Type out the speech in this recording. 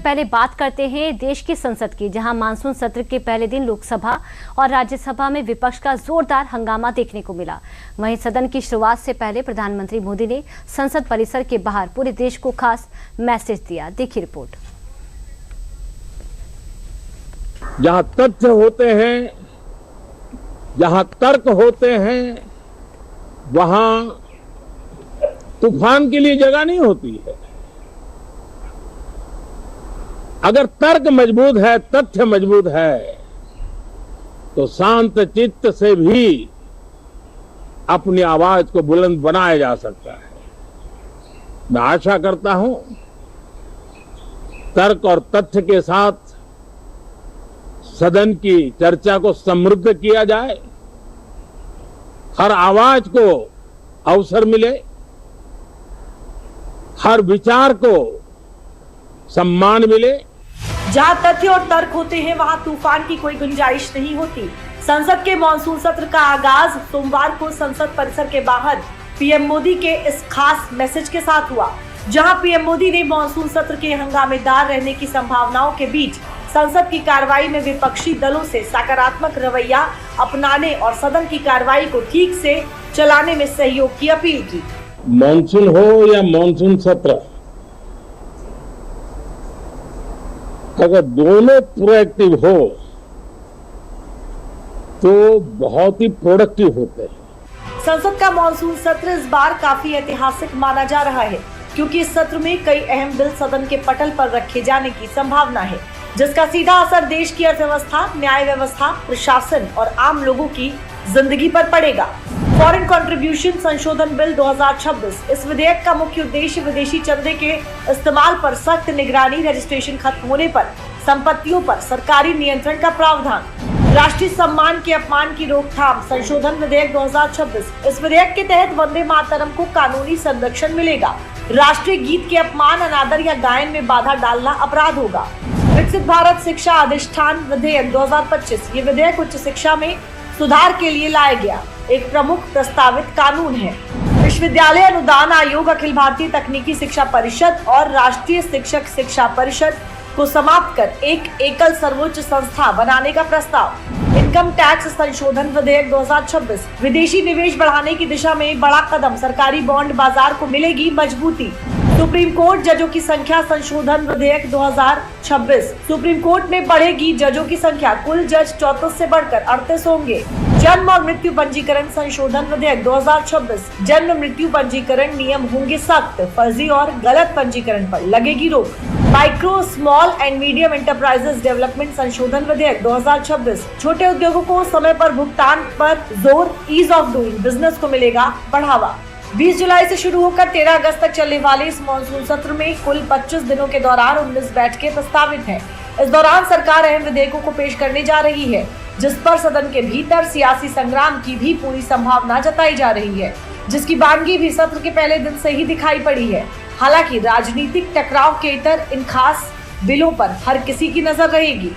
पहले बात करते हैं देश की संसद की, जहां मानसून सत्र के पहले दिन लोकसभा और राज्यसभा में विपक्ष का जोरदार हंगामा देखने को मिला। वहीं सदन की शुरुआत से पहले प्रधानमंत्री मोदी ने संसद परिसर के बाहर पूरे देश को खास मैसेज दिया। देखिए रिपोर्ट। जहां तथ्य होते हैं, जहां तर्क होते हैं, वहां तूफान के लिए जगह नहीं होती है। अगर तर्क मजबूत है, तथ्य मजबूत है, तो शांत चित्त से भी अपनी आवाज को बुलंद बनाया जा सकता है। मैं आशा करता हूं तर्क और तथ्य के साथ सदन की चर्चा को समृद्ध किया जाए, हर आवाज को अवसर मिले, हर विचार को सम्मान मिले। जहां तथ्य और तर्क होते हैं, वहां तूफान की कोई गुंजाइश नहीं होती। संसद के मॉनसून सत्र का आगाज सोमवार को संसद परिसर के बाहर पीएम मोदी के इस खास मैसेज के साथ हुआ, जहां पीएम मोदी ने मॉनसून सत्र के हंगामेदार रहने की संभावनाओं के बीच संसद की कार्रवाई में विपक्षी दलों से सकारात्मक रवैया अपनाने और सदन की कार्रवाई को ठीक से चलाने में सहयोग की अपील की। मॉनसून हो या मॉनसून सत्र, अगर दोनों प्रोएक्टिव हो तो बहुत ही प्रोडक्टिव होते हैं। संसद का मॉनसून सत्र इस बार काफी ऐतिहासिक माना जा रहा है, क्योंकि इस सत्र में कई अहम बिल सदन के पटल पर रखे जाने की संभावना है, जिसका सीधा असर देश की अर्थव्यवस्था, न्याय व्यवस्था, प्रशासन और आम लोगों की जिंदगी पर पड़ेगा। फॉरेन कंट्रीब्यूशन संशोधन बिल 2026। इस विधेयक का मुख्य उद्देश्य विदेशी चंदे के इस्तेमाल पर सख्त निगरानी, रजिस्ट्रेशन खत्म होने पर संपत्तियों पर सरकारी नियंत्रण का प्रावधान, राष्ट्रीय सम्मान के अपमान की रोकथाम संशोधन विधेयक 2026। इस विधेयक के तहत वंदे मातरम को कानूनी संरक्षण मिलेगा। राष्ट्रीय गीत के अपमान, अनादर या गायन में बाधा डालना अपराध होगा। विकसित भारत शिक्षा अधिष्ठान विधेयक 2025। ये विधेयक उच्च शिक्षा में सुधार के लिए लाया गया एक प्रमुख प्रस्तावित कानून है। विश्वविद्यालय अनुदान आयोग, अखिल भारतीय तकनीकी शिक्षा परिषद और राष्ट्रीय शिक्षक शिक्षा परिषद को समाप्त कर एक एकल सर्वोच्च संस्था बनाने का प्रस्ताव। इनकम टैक्स संशोधन विधेयक 2026। विदेशी निवेश बढ़ाने की दिशा में बड़ा कदम, सरकारी बॉन्ड बाजार को मिलेगी मजबूती। सुप्रीम कोर्ट जजों की संख्या संशोधन विधेयक 2026। सुप्रीम कोर्ट में बढ़ेगी जजों की संख्या, कुल जज 34 से बढ़कर 38 होंगे। जन्म और मृत्यु पंजीकरण संशोधन विधेयक 2026। जन्म मृत्यु पंजीकरण नियम होंगे सख्त, फर्जी और गलत पंजीकरण पर लगेगी रोक। Micro, small and medium enterprises development संशोधन विधेयक 2026। छोटे उद्योगों को समय पर भुगतान पर जोर, ईज ऑफ डूइंग बिजनेस को मिलेगा बढ़ावा। 20 जुलाई से शुरू होकर 13 अगस्त तक चलने वाले इस मॉनसून सत्र में कुल 25 दिनों के दौरान 19 बैठकें प्रस्तावित हैं। इस दौरान सरकार अहम विधेयकों को पेश करने जा रही है, जिस पर सदन के भीतर सियासी संग्राम की भी पूरी संभावना जताई जा रही है, जिसकी बानगी भी सत्र के पहले दिन से ही दिखाई पड़ी है। हालांकि राजनीतिक टकराव के इतर इन खास बिलों पर हर किसी की नजर रहेगी।